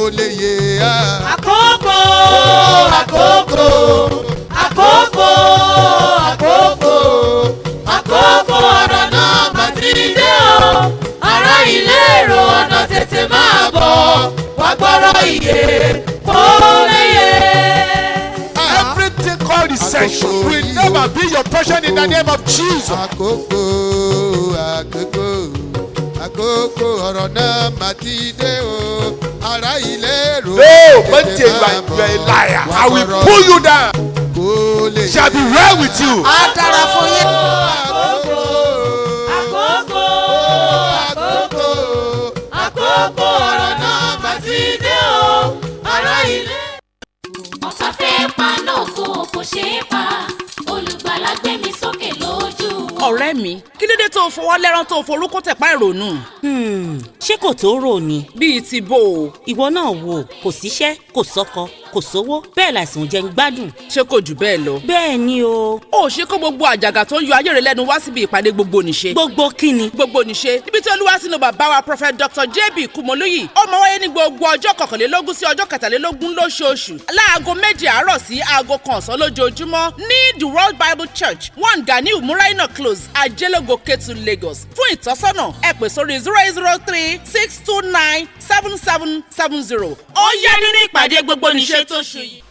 lè yé a. Àkókò, àkókò, àkókò, àkókò, àkókò ọ̀rọ̀ náà mà ti dé o. Ará ilé èrò ọ̀nà tètè máa bọ̀, wá gbọ́rọ̀ ìyè kó lè yé. Everything called recession will never be your portion in the name of Jesus. Àkókò, àkókò, àkókò ọ̀rọ̀ náà mà ti dé o. Ará ilé èrò Monday, you are a liar. I will pull you down. It shall be well with you. Á dára fún yín. Àkókò, Àkókò, àkókò, àkókò ọ̀rọ̀ náà mà ti dé o. Ará ilé. Ọ̀tá fẹ́ paná ògo kò ṣeé pa, olùgbàlà gbé mi sókè lójú wọn. ọ̀rẹ́ mi kí ló dé tó o fọwọ́ lẹ́rán tó o forúkọ tẹ̀pá ìrònú. ṣé kò tó rò ni. bíi ti bò ó. ìwọ náà wò kò síṣẹ́ kò sọ́kọ kò sówó bẹ́ẹ̀ láìsàn jẹ́ ń gbádùn. ṣé kò jù bẹ́ẹ̀ lọ. bẹ́ẹ̀ ni o. ó ṣe kó gbogbo àjàgà tó ń yọ ayé rẹ lẹ́nu wá síbi ìpàdé gbogbo nìṣe. gbogbo kíni. gbogbo nìṣe níbi tí olúwa sínú bàbá wa prophet dr jb kumoluyi ó máa wáyé ní gbogbo ọjọ́ kọkànlélógún sí ọjọ́ kẹtàlélógún lóṣooṣù láago méjì àárọ̀ sí aago 1 ọ̀sán lójoojúmọ́ ní the world bible church 1 ganiu muraina close ajẹ́lógo ketu lagos. fún ìtọ́sọ́nà ẹ pè sórí 0803 629 7770. ó yá nínú ìpàdé gbogbo nìṣe tó ṣù yìí.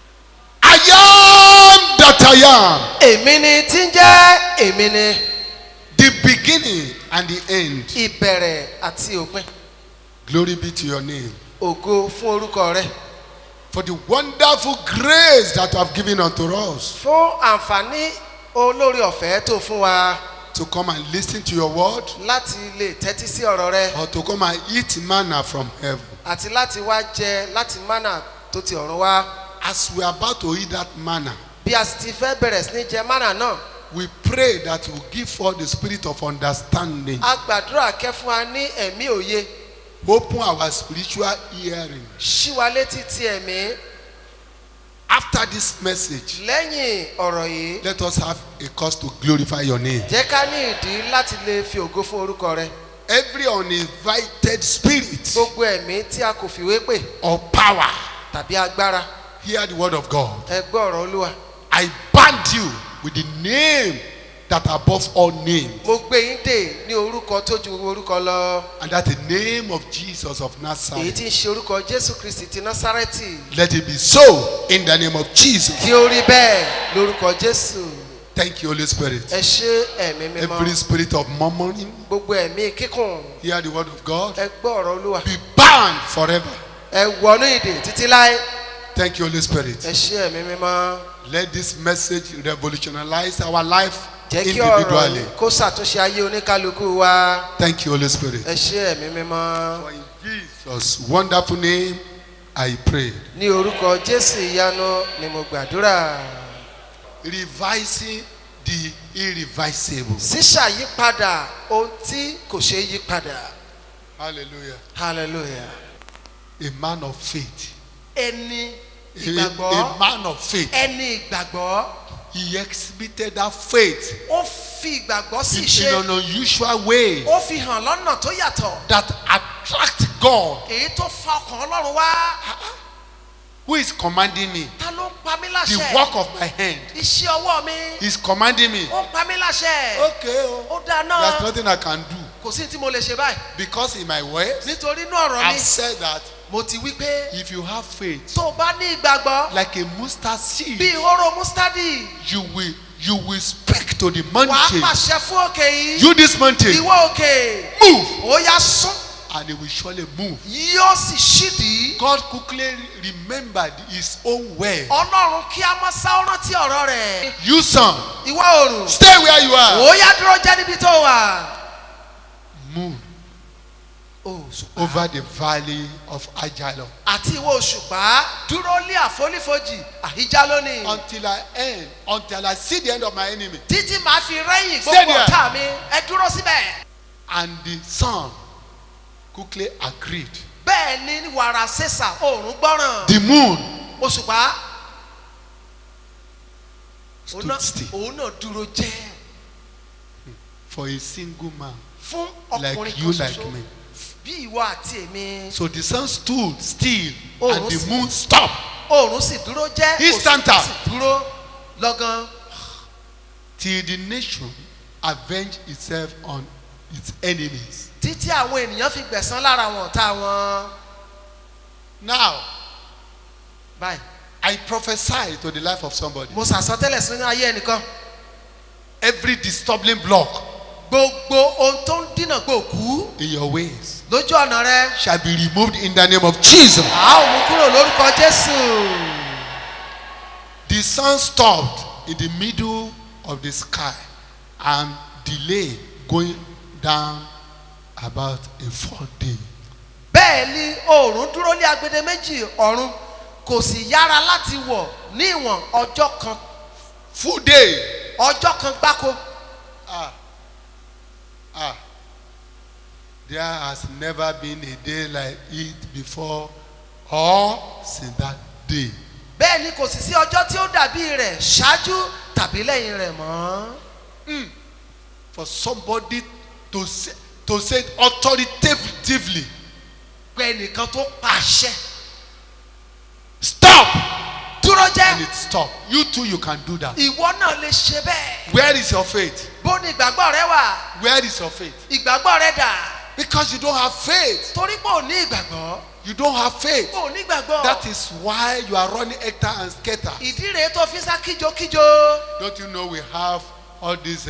I am that I am. Èmi ni tí ń jẹ́ èmi ni. The beginning and the end. Ìbẹ̀rẹ̀ àti òpin. Glory be to your name. Ògo fún orúkọ rẹ. For the wonderful grace that you have given unto us. Fún àǹfààní olórí ọ̀fẹ́ tó fún wa. To come and listen to your word. Láti lè tẹ́tí sí ọ̀rọ̀ rẹ. Or to come and eat manna from heaven. Àti láti wá jẹ láti mánà tó ti ọ̀run wá. As we are about to eat that manna. Bí a sì ti fẹ́ bẹ̀rẹ̀ sí ní jẹ mánà náà. We pray that you give forth the spirit of understanding. A gbàdúrà kẹ́ fún wa ní ẹ̀mí òye. Open our spiritual hearing. Ṣí wa létí ti ẹ̀mí. After this message, Lẹ́yìn ọ̀rọ̀ yìí. let us have a cause to glorify your name. Jẹ́ ká ní ìdí láti lè fi ògo fún orúkọ rẹ. Every uninvited spirit Gbogbo ẹ̀mí tí a kò fìwé pè or power, tàbí agbára. hear the word of God. Ẹ gbọ́ ọ̀rọ̀ Olúwa. I band you with the name that above all names, Mo gbé yín dè ní orúkọ tó ju gbogbo orúkọ lọ. and that the name of Jesus of Èyí Nazareth. tí ń ṣe orúkọ Jésù Kristi ti Násárẹ́tì. Let it be so in the name of Jesus. Kí ó rí bẹ́ẹ̀ lórúkọ Jésù. Thank you, Holy Spirit. Ẹ ṣé ẹ̀mí mímọ́. Every spirit of murmuring, Gbogbo ẹ̀mí kíkùn. hear the word of God. Ẹ gbọ́ ọ̀rọ̀ Olúwa. Be bound forever. Ẹ wọnú ìdè títí láé. Thank you, Holy Spirit. Ẹ ṣé ẹ̀mí mímọ́. Let this message revolutionize our life Jẹ́ kí ọ̀rọ̀ individually. yìí kó ṣàtúnṣe ayé oníkálukú wa. Thank you, Holy Spirit. Ẹ ṣé ẹ̀mí mímọ́. For in Jesus' wonderful name, I pray. Ní orúkọ Jésù ìyanu ni mo gbàdúrà. Revising the irreversible. Ṣíṣàyípadà ohun tí kò ṣeé yí padà. Hallelujah. Hallelujah. A man of faith. Ẹni A ìgbàgbọ́. man of faith. Ẹni ìgbàgbọ́. He exhibited that faith Ó fi ìgbàgbọ́ sí in ṣe. an unusual way Ó fi hàn lọ́nà tó yàtọ̀. that attract God. Èyí tó fa ọkàn Ọlọ́run wá. Who is commanding me? Ta ló ń pa mí The láṣẹ? work of my hand Iṣẹ́ ọwọ́ mi. is commanding me. Ó ń pa mí láṣẹ. Okay, Ó dáa there's náà. nothing I can do. Kò sí tí mo lè ṣe báyìí. Because in my words, Nítorí inú ọ̀rọ̀ I've mi, said that mo ti wí pé if you have faith tó o bá ní ìgbàgbọ́ like a mustard seed, bí hóró mustadi, you will speak to the wàá mountain. pàṣẹ fún òkè yìí. You this mountain, Ìwọ òkè, move, ó yá sún, and it will surely move. yóò sì ṣídìí. God quickly remembered his own word. Ọlọ́run kí a mọ́ sá ó rántí ọ̀rọ̀ rẹ̀. You son, Ìwọ oòrùn, stay where you are. ó yá dúró jẹ́ níbi tó wà. Move Òṣùpá over the valley of Ajalon àti ìwọ òṣùpá dúró lé àfonífojì àhíjá lónìí. until I see the end of my enemy. Títí màá fi rẹ́yìn Stay gbogbo there. ọ̀tá mi, ẹ dúró síbẹ̀. And the sun quickly agreed. Bẹ́ẹ̀ ni wàrà sẹ́sà oòrùn gbọ́ràn. The moon Òṣùpá stood still òun náà dúró jẹ́ for a single man fún like ọkùnrin you, kan like ṣoṣo me. bí ìwọ àti èmi. So the sun stood still Oh, and the sì. moon stopped. Oòrùn sì dúró jẹ́. Instanta. òṣùpá sì dúró lọ́gán. Till the nation avenge itself on its enemies. Títí àwọn ènìyàn fi gbẹ̀san lára wọn ọ̀tá wọn. Now, Báyìí. I prophesy to the life of somebody. Mo sàsọtẹ́lẹ̀ sínú ayé ẹnìkan. Every disturbing block Gbogbo ohun tó ń dínà gbòòkú in your ways lójú ọ̀nà rẹ. shall be removed in the name of Jesus. A ó mú kúrò lórúkọ Jésù. The sun stopped in the middle of the sky and delay going down about a full day. Bẹ́ẹ̀ ni oòrùn dúró lé agbede méjì ọ̀run kò sì yára láti wọ̀ ní ìwọ̀n ọjọ́ kan. Full day. Ọjọ́ kan gbáko. There has never been a day like it before or since that day. Bẹ́ẹ̀ ni kò sì sí ọjọ́ tí ó dàbí rẹ̀ ṣáájú tàbí lẹ́yìn rẹ̀ mọ́. For somebody to say it authoritatively, Pé ẹnìkan tó pàṣẹ. stop, Dúró and jẹ́. it stop. You too, you can do that. Ìwọ náà lè ṣe bẹ́ẹ̀. Where is your faith? Bó ni ìgbàgbọ́ rẹ wà? Where is your faith? Ìgbàgbọ́ rẹ dà. Because you don't have faith. Torí pé ò ní ìgbàgbọ́. You don't have faith. Ò ní ìgbàgbọ́. That is why you are running hectare and scatter. Ìdí rèé tó fi sá kíjokíjo. Don't you know we have all these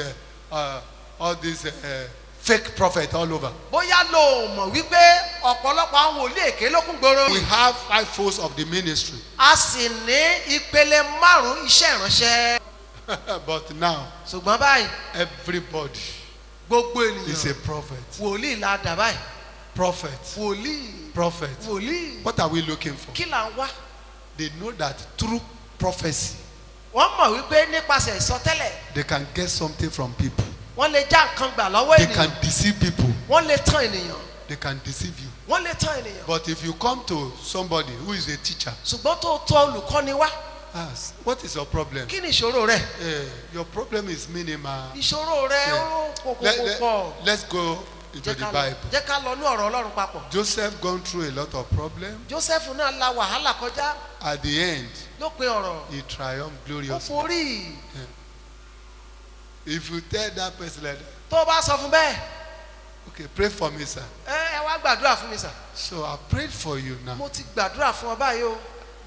fake prophets all over? Bóyá lo mọ̀ wípé ọ̀pọ̀lọpọ̀ àwọn wòlíì èké ló kún gbòòrò. We have 5 folds of the ministry. A sì ní ìpele 5 iṣẹ́ ìránṣẹ́. But now, Ṣùgbọ́n báyìí everybody gbogbo is a ènìyàn prophet. wòlíì la dà báyìí. Prophet. Wòlíì. Prophet. Wòlíì. What are we looking for? Kí là ń wá? They know that through prophecy, Wọ́n mọ̀ wípé nípasẹ̀ ìsọtẹ́lẹ̀ they can get something from people. wọ́n lè já nǹkan gbà lọ́wọ́ They ènìyàn. can deceive people. Wọ́n lè tán ènìyàn. They can deceive you. Wọ́n lè tán ènìyàn. But if you come to somebody who is a teacher, Ṣùgbọ́n tó tọ́ olùkọ́ni wá. ask, what is your problem? Kí ni ìṣòro rẹ̀? Your problem is minimal. Ìṣòro rẹ̀ ó pọ̀. Let's go into the Bible. Jẹ́ ká lọ ní ọ̀rọ̀ Ọlọ́run papọ̀. Joseph gone through a lot of problems. Joseph náà la wàhálà kọjá. At the end, Lópin ọ̀rọ̀. he triumphed Ó gloriously. forí. If you tell that person like that, Tó o bá sọ fún bẹ́ẹ̀. okay, pray for me, sir. Ẹ wá gbàdúrà fún mi sà. So I prayed for you now. Mo ti gbàdúrà fún ọ báyìí o.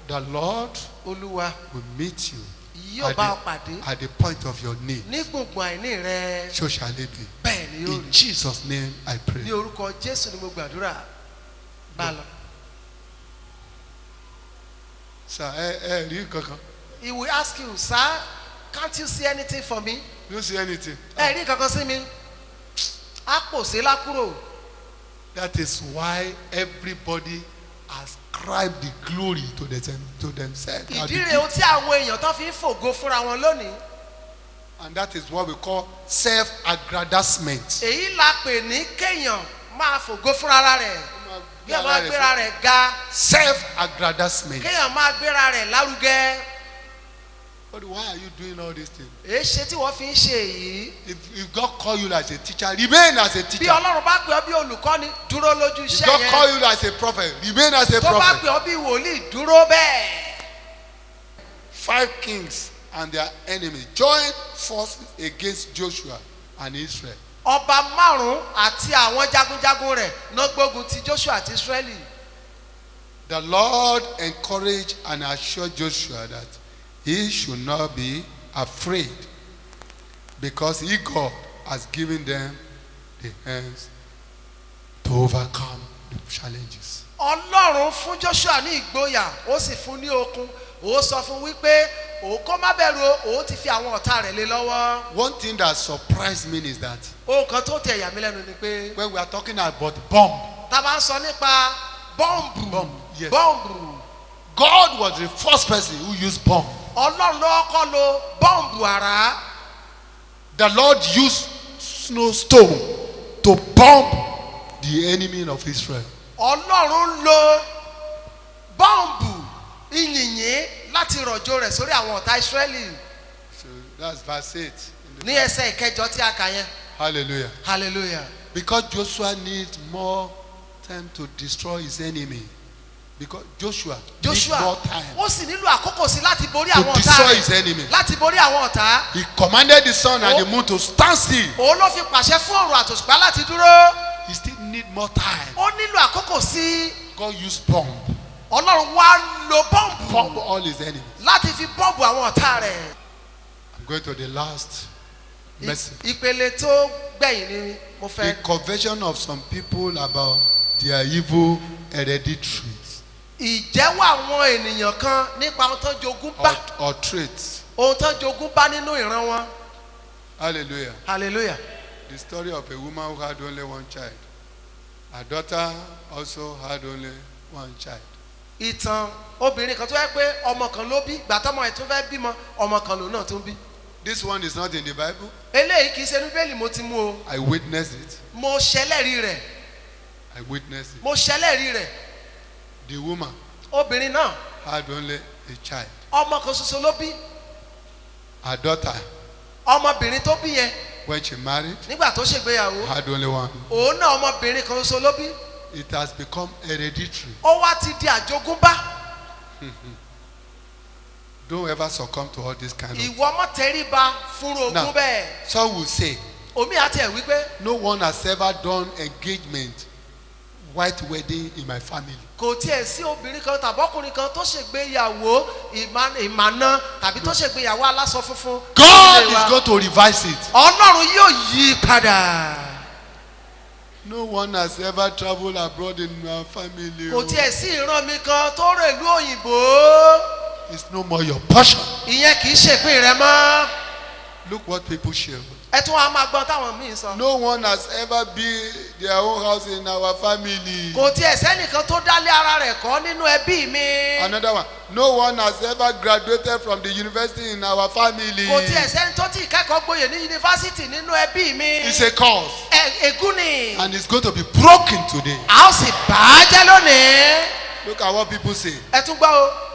The Lord Olúwa will meet you yóò bá ọ pàdé at the point of your need. ní gbùngbùn àìní rẹ. So shall it be. Bẹ́ẹ̀ ni yóò In rí. Jesus' name I pray. Ní orúkọ Jésù ni mo gbàdúrà. Bá a lọ. Sir, read kankan. He will ask you, sir, can't you see anything for me? You don't see anything. Ẹ rí kankan sí mi. Á pò sí lákúrò. That is why everybody ascribe the glory to themselves. Ìdí rèé o tí àwọn èèyàn tó fi ń fògo fúnra wọn lónìí. And that is what we call self-aggrandizement. Èyí la pè ní kéèyàn máa fògo fúnra rẹ̀. Kí ẹ̀ máa gbéra rẹ̀ ga. Self-aggrandizement. Kéèyàn máa gbéra rẹ̀ lárugẹ. But why are you doing all these things? Èé ṣe tí wọ́n fi ń ṣe èyí. If God call you as a teacher, remain as a Bí teacher. Ọlọ́run bá pè ọ́ bí olùkọ́ni, dúró lójú If iṣẹ́ God call yẹn. you as a prophet, remain as a Tó bá prophet. pè ọ́ bí wòlíì, dúró bẹ́ẹ̀. 5 kings and their enemies joined forces against Joshua and Israel. Ọba 5 àti àwọn jagunjagun rẹ̀ ló gbógun ti Joshua àti Israeli. The Lord encouraged and assured Joshua that he should not be afraid because he, God, has given them the hands to overcome the challenges. Ọlọ́run fún Joshua ní ìgboyà, ó sì fún ní okun. Ó sọ fún wípé òun kó má bẹ̀rù, òun ti fi àwọn ọ̀tá rẹ̀ lé lọ́wọ́. One thing that surprised me is that Ohun kan tó tẹ̀ yà mí lẹ́nu ni pé when we are talking about bomb, tá a bá ń sọ nípa bọ́ǹbù. yes. Bọ́ǹbù. God was the first person who used bomb. Ọlọ́run ló kọ́ lo bọ́ǹbù àrá. The Lord used snowstorm to bomb the enemy of Israel. Ọlọ́run lo bọ́ǹbù ìyìnyín láti rọ̀jò rẹ̀ sórí àwọn ọ̀tá Ísírẹ́lì. So that's verse 8. Ní ẹsẹ̀ ìkẹjọ tí a kà yẹn. Hallelujah. Hallelujah. Because Joshua needs more time to destroy his enemy. Because Joshua needs Joshua more time ó sì nílò àkókò sí láti borí to àwọn ọ̀tá destroy his rẹ̀ enemy. láti borí àwọn ọ̀tá. He commanded the sun and the moon to stand still. òun ló fi pàṣẹ fún ọ̀run àtòṣùpá láti dúró. He still need more time. ó nílò àkókò sí. God used bomb. ọlọ́run wá lo bọ́ǹbù Bomb all his enemies. láti fi bọ́ǹbù àwọn ọ̀tá rẹ̀. I'm going to the last message. ìpele tó gbẹ̀yìn ni mo The fẹ́. conversion of some people about their evil hereditaries ìjẹ́wọ́ àwọn ènìyàn kan nípa ohun tó jogún bá or traits. ohun tó jogún bá nínú ìran wọn. Hallelujah. hallelujah. The story of a woman who had only one child. Her daughter also had only one child. ìtàn obìnrin kan tó yẹ pé ọmọ kan ló bí gbàtọ́mọ ẹ̀ tó fẹ́ bímọ ọmọ kan lòun náà tó ń bí. This one is not in the Bible. eléyìí kì í ṣe bíbélì mo ti mú o. I witnessed it. mo ṣẹlẹ́rìí rẹ̀. I witnessed it. mo ṣẹlẹ́rìí rẹ̀. The woman obìnrin náà had only a child. ọmọ kan ṣoṣo ló bí. Her daughter, ọmọbìnrin tó bí yẹn when she married, nígbà tó ṣègbéyàwó had only one. òun náà ọmọbìnrin kan ṣoṣo ló bí. It has become hereditary. ó wá ti di àjogúnbá. Don't ever succumb to all this kind of. ìwọ ọmọ tẹríba fún ogún Now, bẹ́ẹ̀. some will say, omi àti ẹ̀ wípé no one has ever done engagement, white wedding in my family. kò tiẹ̀ sí obìnrin kan tàbí ọkùnrin kan tó ṣègbéyàwó ìmàna tàbí tó ṣègbéyàwó aláṣọ funfun. God nílé wa. is going to revise it. ọlọ́run yóò yí padà. No one has ever traveled abroad in my family. kò tiẹ̀ sí ìran mi kan tó rè ìlú òyìnbó. It's no more your passion. ìyẹn kì í ṣèpín rẹ mọ́. Look what people share. ẹ tún wá máa gbọ́n táwọn míì sọ. No one has ever built their own house in our family. kò tiẹ̀ sẹ́nìkan tó dálé ara rẹ̀ kọ́ nínú ẹbí mi. Another one. No one has ever graduated from the university in our family. kò tiẹ̀ sẹ́ni tó ti kẹ́kọ̀ọ́ gboyè ní yunifásitì nínú ẹbí mi. It's a cause. ègún ni. And it's going to be broken today. a ó sì bà á jẹ́ lónìí. Look at what people say. ẹ tún gbọ́ o.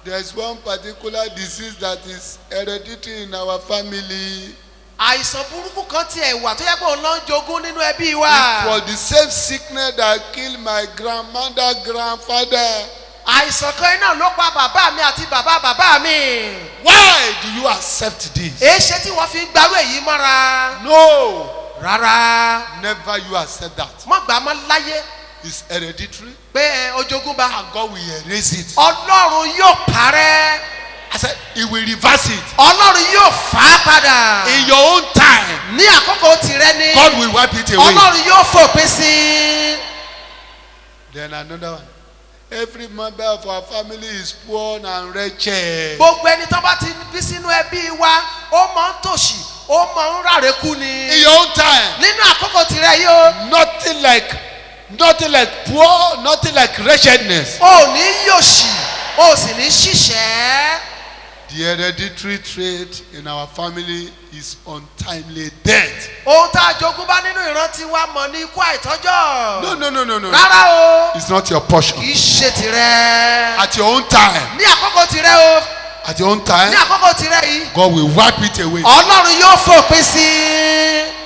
There is one particular disease that is hereditary in our family. àìsàn burúkú kan tiẹ̀ wà tó yẹ pé òun ló ń jogún nínú ẹbí wa. It was the same sickness that killed my grandmother, grandfather. àìsàn kan iná ló pa bàbá mi àti bàbá mi. Why do you accept this? èéṣe tí wọ́n fi ń gbarú èyí mọ́ra. No. rárá. Never you accept that. mọ́ gbà mọ́ láyé. It's hereditary. pé ojogúnba. And God will erase it. ọlọ́run yóò parẹ́. I said, He will reverse it. ọlọ́run yóò fà á padà. In your own time, ní àkókò tirẹ̀ ni. God will wipe it away. ọlọ́run yóò fòpin sí i. Then another one. Every member of our family is poor and wretched. gbogbo ẹni tó bá ti bí sínú ẹbí wa ó máa ń tòṣì ó máa ń rárẹ̀ kú ni. In your own time, nínú àkókò tirẹ̀ yìí o. nothing like poor, nothing like wretchedness. o ní yòṣì o sì ní ṣiṣẹ́. The hereditary trait in our family is untimely death. ohun tá a jogún bá nínú ìrántí wa mọ̀ ní ikú àìtọ́jọ́. No. rárá o. It's not your portion. kì í ṣe tirẹ̀. At your own time, ní àkókò tirẹ̀ o. at your own ní time, àkókò tirẹ̀ yìí. God will wipe it away. ọlọ́run yóò fòpin sí i.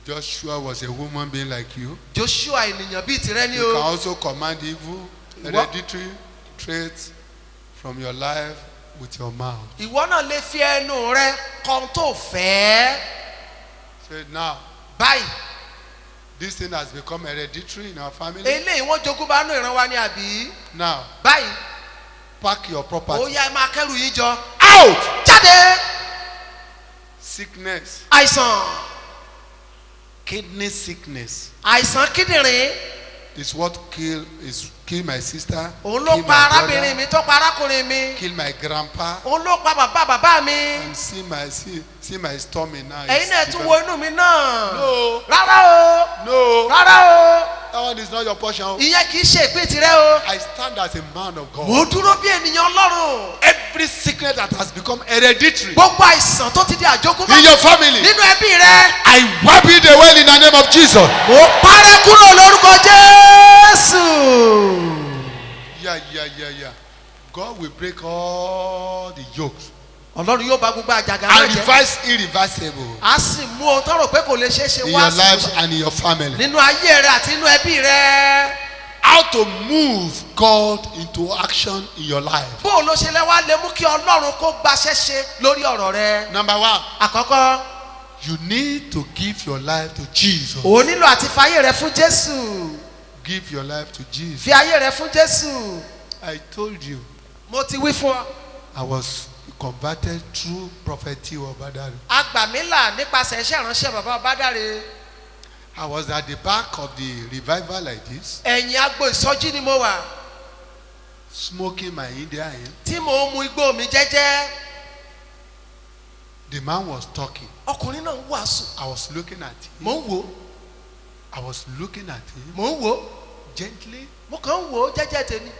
Joshua was a human being like you. joshua ènìyàn bíi tirẹ̀ ni You can o. also command evil, hereditary traits from your life with your mouth. ìwọ náà lè fi ẹnu rẹ kan tó fẹ́. Say now, báyìí this thing has become hereditary in our family. eléyìí wọ́n jogún bá nínú ìran wa ni àbí. Now, báyìí pack your ó property. yá ẹ máa kẹ́rù yín jọ. Out! jáde. Sickness, àìsàn kidney sickness àìsàn kíndìnrín. is what kill my sister, òun ló kill pa my arábìnrin brother, mi tó pa arákùnrin mi. kill my grandpa. òun ló pa bàbá mi. And see my stomach now. ẹ̀yin náà It's tún wo become- inú mi náà. No. rárá o. No, rárá o. that one is not your portion. ìyẹn kì í ṣe ìpín tirẹ̀ o. I stand as a man of God. mo dúró bí ènìyàn ọlọ́run. Every sickness that has become hereditary gbogbo àìsàn tó ti di àjogúnbá in your family, nínú ẹbí rẹ. I wipe it away in the name of Jesus. mo parẹ́ kúrò lórúkọ jésù. Yeah. God will break all the yokes Ọlọ́run yóò bá gbogbo àjàgà náà and jẹ́. reverse irreversible A sì mú ohun tó rò pé kò lè ṣeé ṣe in wá your sí life ìmúṣẹ. and in your family. Nínú ayé rẹ àti nínú ẹbí rẹ. How to move God into action in your life. Bó o ló ṣe lẹ́wà lè mú kí Ọlọ́run kó gbaṣẹ́ ṣe lórí ọ̀rọ̀ rẹ. Number one, Àkọ́kọ́, you need to give your life to Jesus. o nílò àti fayé rẹ fún Jésù. Give your life to Jesus. Fi ayé rẹ fún Jésù. I told you, Mo ti wí fún ọ. I was converted through Prophet T.O. Badari. A gbà mí là nípasẹ̀ iṣẹ́ ìránṣẹ́ bàbá Bádàrè. I was at the back of the revival like this, Ẹ̀yìn agbo ìsọjí ni mo wà. smoking my Indian hemp. Tí mo ń mu igbó mi jẹ́jẹ́. The man was talking. Ọkùnrin náà ń wàásù. I was looking at him. Mo ń wò ó. I was looking at him Mo ń wò ó. gently Mo kàn ń wò ó jẹ́jẹ́ tèmi.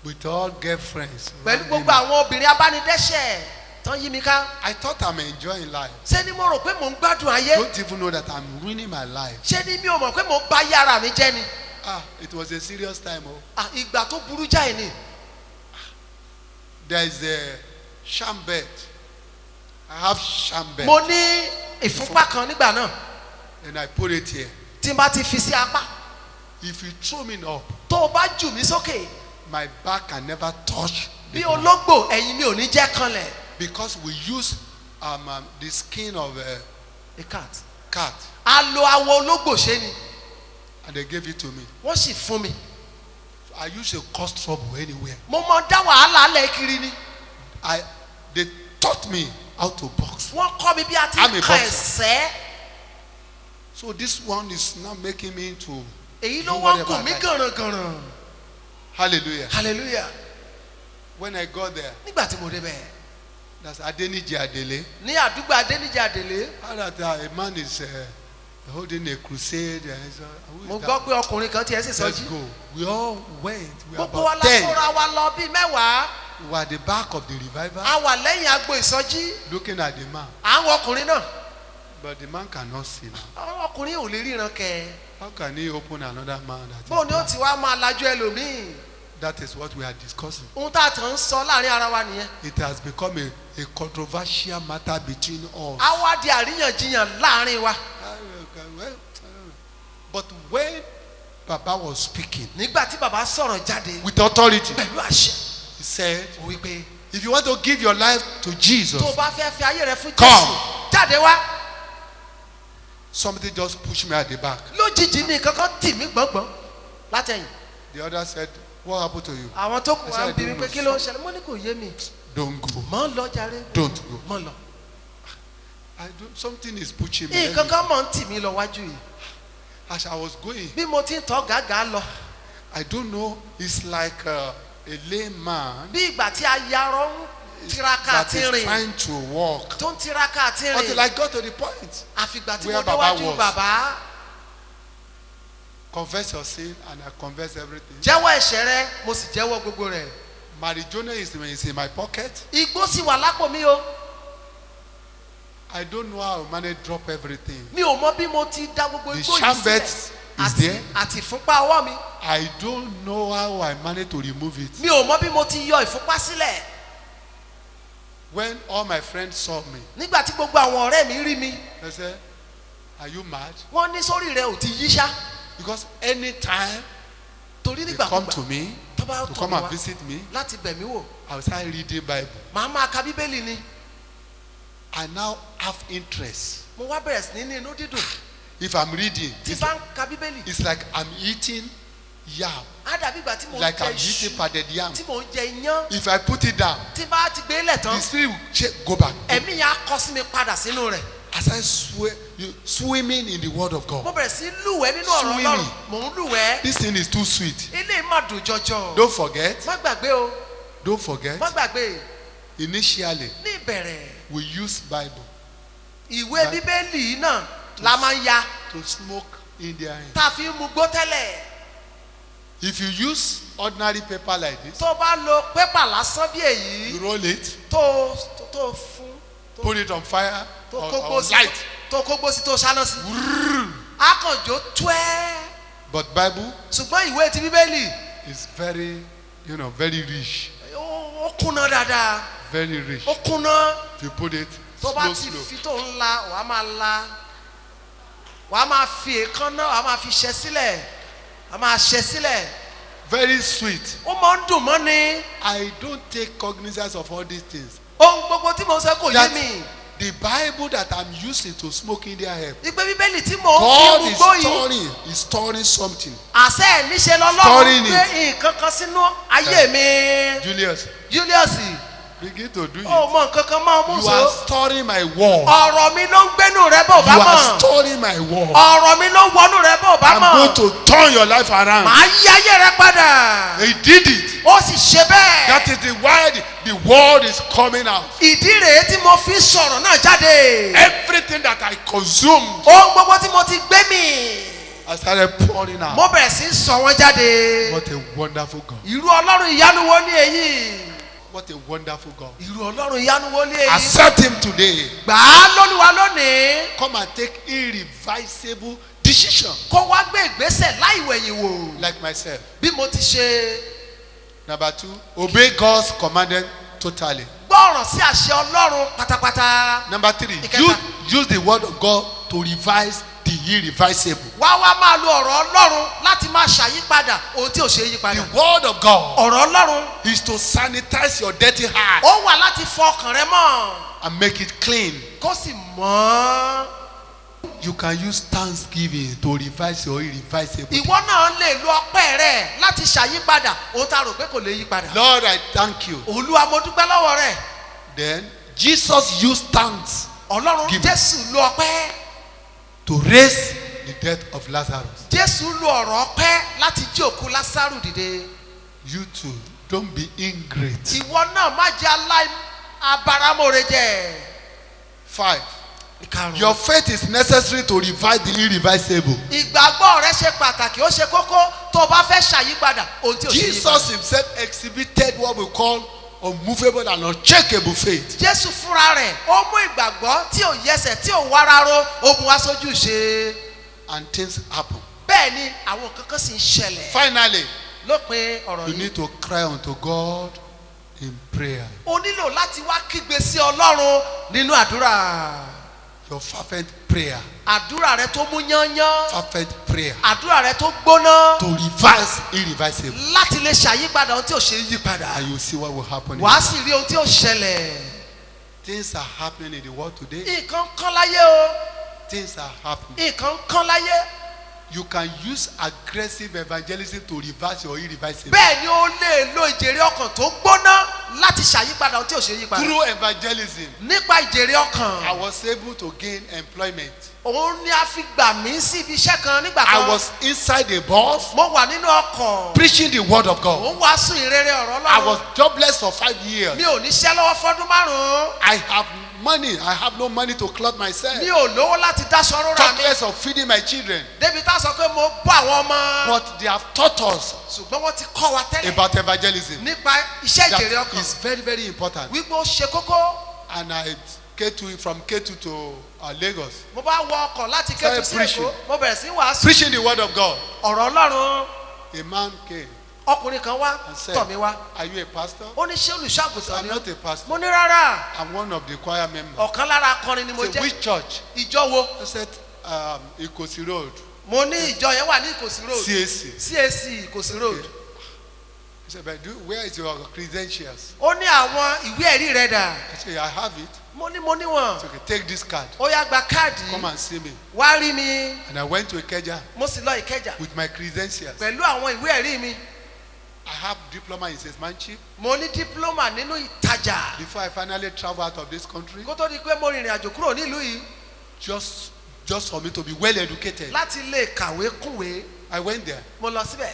with all girlfriends. Pẹ̀lú around him. gbogbo àwọn obìnrin abánidẹ́ṣẹ̀ tán yí mi ká. I thought I'm enjoying life. Ṣé ni mo rò pé mò ń gbádùn ayé? Don't even know that I'm ruining my life. Ṣé ni mi ò mọ̀ pé mò ń bá ayé ara mi jẹ́ ni? It was a serious time. Oh. Ìgbà tó burú jáì ni. There is a sham bed. I have sham bed. Mo ní ìfúnpá kan nígbà náà. And I put it here. Tí n bá ti fi sí apá. If you throw me up, Tó o bá jù mí sókè. my back can never touch the Bí ground. ológbò ẹ̀yìn mi ò ní jẹ́ kanlẹ̀. Because we use the skin of a A cat. cat. A lo awọ ológbò ṣe ni. And they gave it to me. Wọ́n sì fún mi. I used to cause trouble anywhere. Mo mọ dá wàhálà lẹ̀ kiri ni. They taught me how to box. Wọ́n kọ́ mi bí a ti I'm a ka boxer. ẹ̀sẹ́. So this one is now making me to Èyí do ló wọ́n whatever gùn I mí like. gànràngànràn. Hallelujah. Hallelujah. When I got there, Nígbà tí mo débẹ̀. that's Adeniji Adele. Ní àdúgbò Adéníjì Àdèlé. How that a man is holding a crusade. And so, who Mo is gbọ́ that? pé ọkùnrin kan tiẹ̀ sì Let's sọjí. go. We all went. We were Gbogbo wa about la 10. kóra wa lọ bíi mẹ́wàá. We were at the back of the revival A wà lẹ́yìn agbo ìsọjí. looking at the man. Àwọn ọkùnrin náà. But the man cannot see now. Àwọn ọkùnrin ò lè ríran kẹ. How can he open another man? Bó ni ó ti wá máa lajú ẹlòmíì. That is what we are discussing. Ohun tá a tàn ń sọ láàrin ara wa nìyẹn. It has become a controversial matter between us. A wá di àríyànjiyàn láàrin wa. But when Baba was speaking Nígbà tí bàbá sọ̀rọ̀ jáde with authority, pẹ̀lú àṣẹ. he said, Ó wí pé if you want to give your life to Jesus, tó o bá fẹ́ fi ayé rẹ fún Come. Jésù jáde wá. something just pushed me at the back. Lójijì ní kankan tì mí gbọ̀ngbọ̀n látẹ̀yìn. The other said, what happened to you? Àwọn tó kù I wá said, ń bi I mí don't pé know. kí ló ń ṣẹlẹ̀. Mo ní kò yé mi. Don't go. Mọ̀ ń lọ jàre. Don't go. Mọ̀ ń lọ. Something is pushing me. Nǹkan kan mọ̀ ń tì mí lọ wájú yìí. As I was going, Bí mo ti ń tọ́ gàgà lọ. I don't know, it's like a lame man Bí ìgbà tí ayarọ ń tiraka that àti is rìn. trying to walk. Tó ń tiraka àti Until rìn. I got to the point. Àfìgbà tí where mo Baba déwájú was. bàbá. Confess your sin, and I confess everything. Jẹ́wọ́ ẹ̀ṣẹ̀ rẹ, mo sì jẹ́wọ́ gbogbo rẹ̀. Marijuana is in my pocket. Igbó sì wà lápò mi o. I don't know how I managed to drop everything. Mi ò mọ bí mo ti dá gbogbo The igbó yìí shambet sílẹ̀. is there. Àti ìfúnpá ọwọ́ mi. I don't know how I managed to remove it. Mi ò mọ bí mo ti yọ ìfúnpá sílẹ̀. When all my friends saw me, Nígbà tí gbogbo àwọn ọ̀rẹ́ mi rí mi, they said, are you mad? wọ́n ní sórí rẹ̀ ò ti yí ṣá. Because anytime Torí they nígbà come to me tó bá to tọ̀ come mí and wá visit me, láti bẹ̀ mí wò, I will start reading Bible. màá máa ka Bíbélì ni. I now have interest. Mo wá bẹ̀rẹ̀ sí ní inú dídùn. If I'm reading, Tí bá ń ka Bíbélì, it's like I'm eating yam, á dàbí ìgbà tí mò ń like jẹ I'm eating iṣu, pounded yam. tí mò ń jẹ iyán. If I put it down, Tí bá ti gbé lẹ̀ tán, the spirit will go back. ẹ̀mí yẹn á kọ́ sí mi padà sínú rẹ̀. As I swimming in the word of Mo God. bẹ̀rẹ̀ sí lúwẹ̀ẹ́ nínú ọ̀rọ̀ Swimming. Ọlọ́run. Mò ń lúwẹ̀ẹ́. This thing is too sweet. Ilé má dùn jọjọ. Don't forget, Má gbàgbé o, don't forget. má gbàgbé. Initially, Ní ìbẹ̀rẹ̀, we use Bible ìwé Bíbélì yìí náà la máa ń ya. to smoke in their hand. Tá a fi ń mu gbó tẹ́lẹ̀. If you use ordinary paper like this, Tó bá lo pépà lásán bí èyí, you roll it, tó fún, put it on fire tó or kógbó sí, light. tó kógbó sí, tó ṣáná sí. Akànjó tuẹ́. But Bible Ṣùgbọ́n ìwé ti Bíbélì, is very, very rich, ó kúnná dáadáa. Very rich. ó kúnná. If you put it tó bá slow, ti slow. fi tó ń la wàá máa la wàá máa fi èékánná wàá máa fi ṣẹ́ sílẹ̀ wàá máa ṣẹ́ sílẹ̀ Very sweet. ó máa ń dùn mọ́ ni. I don't take cognizance of all these things. ohun gbogbo tí mo ń sọ kò yé That mi. the Bible that I'm using to smoke in their help. ìpè bíbélì tí mò ń God fi is gbogbo yìí. storing something. àṣẹ ẹ̀ níṣe lọ́lọ́run Storing gbé nǹkan kan sínú ayé mi. Julius, Julius begin to do ó it. mọ nǹkan kan máa mú You are so. storing my word. ọ̀rọ̀ mi ló ń gbénu rẹ bó bá You are mọ̀. storing my word. ọ̀rọ̀ mi ló ń wọnú rẹ bó bá I'm going mọ̀. to turn your life around. màá yí ayé rẹ padà. He did it. ó sì ṣe bẹ́ẹ̀. That is the why the word is coming out. ìdí rèé tí mo fi sọ̀rọ̀ náà jáde. Everything that I consumed, ohun gbogbo tí mo ti gbé mì. I started pouring out. mo bẹ̀rẹ̀ sí í sọ wọ́n jáde. What a wonderful God. irú ọlọ́run ìyanu wo ni èyí. What a wonderful God. irú ọlọ́run ìyanu wo ni èyí. Accept him today. gbà á lólúwa lónìí. Come and take irreversible decision kó wá gbé ìgbésẹ̀ láì wẹ̀yìn wò. like myself. bí mo ti ṣe. Number 2, obey God's commandment totally. gbọ́ràn sí àṣẹ ọlọ́run pátápátá. Number 3, Ìkẹta. use the word of God to revise the irreversible. wá máa lo ọ̀rọ̀ ọlọ́run láti máa ṣàyípadà ohun tí ò ṣe é yípadà. The word of God ọ̀rọ̀ ọlọ́run is to sanitize your dirty heart ó wà láti fọ ọkàn rẹ mọ́ and make it clean. kó sì mọ́. You can use thanksgiving to revise your irreversible. ìwọ náà lè lo ọpẹ́ rẹ láti ṣàyípadà ohun tá a rò pé kò lè yípadà. Lord, I thank you. olúwa mo dúpẹ́ lọ́wọ́ rẹ. Then Jesus used thanks ọlọ́run Give. jésù lo ọpẹ́. to raise the death of Lazarus. jésù lo ọ̀rọ̀ ọpẹ́ láti jí òkú lásárù dìde. You too, don't be ingrate. ìwọ náà má jẹ́ abáramọ̀rẹ́ jẹ́. 5. ìkarùn-ún. Your faith is necessary to revise the irreversible. ìgbàgbọ́ rẹ ṣe pàtàkì ó ṣe kókó tó o bá fẹ́ ṣàyípadà ohun tí ò ṣe yípadà. Jesus himself exhibited what we call unmovable and unshakable faith. jésù fúnra rẹ̀ ó mú ìgbàgbọ́ tí ò yẹsẹ̀ tí ò wáráró ó mú wá sójú ṣe. And things happen. bẹ́ẹ̀ ni àwọn kankan sì ń ṣẹlẹ̀. Finally, lópin ọ̀rọ̀ you yìí need to cry unto God in prayer. o nílò láti wá kígbe sí ọlọ́run nínú àdúrà. Your fervent prayer. àdúrà rẹ tó mú yányán. Fervent prayer. àdúrà rẹ tó gbóná. To reverse irreversible. láti lè ṣàyípadà ohun tí ò ṣe é yípadà. And you see what will happen. in wàá your sì life. rí ohun tí ó ṣẹlẹ̀. Things are happening in the world today. nǹkan kan láyé o. Things are happening. nǹkan kan láyé. You can use aggressive evangelism to reverse your irreversible. bẹ́ẹ̀ ni o lè lo ìjèrè ọkàn tó gbóná láti ṣàyípadà ohun tí ò ṣe é yípadà. Through evangelism, nípa ìjèrè I ọkàn. was able to gain employment. òun ni a fi gbà mí sí ibi iṣẹ́ kan nígbà I kan. was inside a bus mo wà nínú ọkọ̀. preaching the word of God. mo ń wàásù ìrere ọ̀rọ̀ I was ọlọ́run. jobless for 5 years. mi ò níṣẹ́ lọ́wọ́ fọ́dún márùn-ún. I have money. I have no money to clothe myself. mi ò lówó láti dáṣọ rọra mi. Talk less of feeding my children. débi tá a sọ pé mo bọ́ àwọn ọmọ. But they have taught us ṣùgbọ́n wọ́n ti kọ́ wa tẹ́lẹ̀. about evangelism. nípa iṣẹ́ ìjèrè That ọkàn. is very, very important. wípé ó ṣe kókó. And I from Ketu to Lagos. mo bá wọ ọkọ̀ láti Started Kétu sí preaching. Èkó. mo bẹ̀rẹ̀ sí wàásù. Preaching the word of God. ọ̀rọ̀ ọlọ́run. A man came ọkùnrin kan wá and said, tọ̀ mí wá. are you a pastor? ó ní ṣé olùṣàgùtàn I'm ni. not a pastor. mo ní rárá. I'm one of the choir members. ọ̀kan lára akọrin ni mo So jẹ́. which church? ìjọ wo. I said, Ikosi Road, mo ní ìjọ yẹn wà ní Ìkòsí road. CAC. CAC Ìkòsí road. He said, but where is your credentials? ó ní àwọn ìwé ẹ̀rí rẹ̀ dà. I said, I have it. mo ní wọn. It's okay, take this card. ó yá gba káàdì. Come and see me. wá rí mi. And I went to Ikeja mo sì lọ Ìkẹjà. with my credentials. pẹ̀lú àwọn ìwé ẹ̀rí mi. I have diploma in salesmanship. mo ní dípúlọ́mà nínú ìtajà. Before I finally travel out of this country, kó tó di pé mo rìnrìn àjò kúrò nílùú yìí. just for me to be well educated. láti lè kàwé kúnwé. I went there. mo lọ síbẹ̀.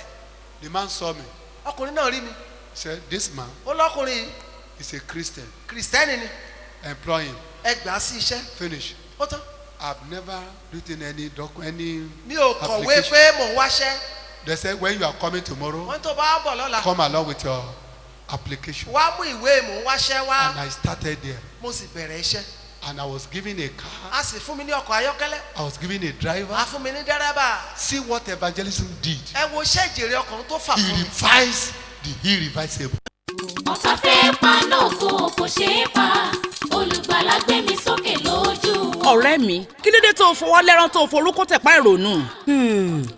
The man saw me. ọkùnrin náà rí mi. He said, this man ó lọ́kùnrin yìí is a Christian. kìrìsìtẹ́nì ni. Employ him. ẹ gbà á sí iṣẹ́. Finish. ó tán. I've never written any mi ò kọ̀wé application. pé mò ń wáṣẹ́. They said, when you are coming tomorrow, wọ́n tó bá bọ̀ lọ́la. come along with your application. wá mú ìwé mò ń wáṣẹ́ And wá. I started there. mo sì bẹ̀rẹ̀ iṣẹ́. And I was given a car. a sì fún mi ní ọkọ̀ ayọ́kẹ́lẹ́. I was given a driver. a fún mi ní dẹ́rẹ́bà. See what evangelism did. ẹ wo iṣẹ́ ìjèrè ọkàn tó fà He fún mi. revised the irreversible. ọ̀tá fẹ́ pa náà kò ṣeé pa olùgbàlà gbé mi sókè lójú wọn. ọ̀rẹ́ mi kí ló dé tó fọwọ́ lẹ́rán tó forúkọ tẹ̀pá ìrònú.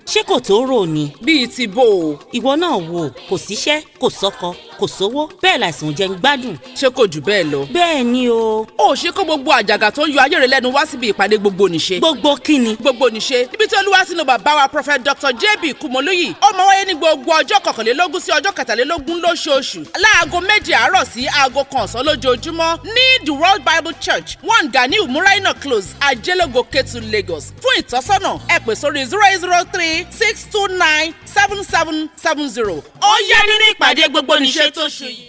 ṣé kò tó rò ni. bíi ti bò ó. ìwọ náà wò kò síṣẹ́ kò sọ́kọ kò sówó bẹ́ẹ̀ láìsàn jẹ́ ń gbádùn. ṣé kò jù bẹ́ẹ̀ lọ. bẹ́ẹ̀ ni o. ó ṣe kó gbogbo àjàgà tó ń yọ ayé rẹ lẹ́nu wá síbi ìpàdé gbogbo nìṣe. gbogbo kíni. gbogbo nìṣe níbi tí olúwa sínú bàbá wa prophet dr jb kumoluyi ó máa wáyé ní gbogbo ọjọ́ kọkànlélógún sí ọjọ́ kẹtàlélógún lóṣooṣù láago 2 àárọ̀ sí aago 1 ọ̀sán lójoojúmọ́ ní the world bible church 1 ganiu muraina close ajelogo ketu lagos. fún ìtọ́sọ́nà ẹ pè sórí 0803-629-7770. ó yá nínú ìpàdé gbogbo nìṣe tó ṣe yìí.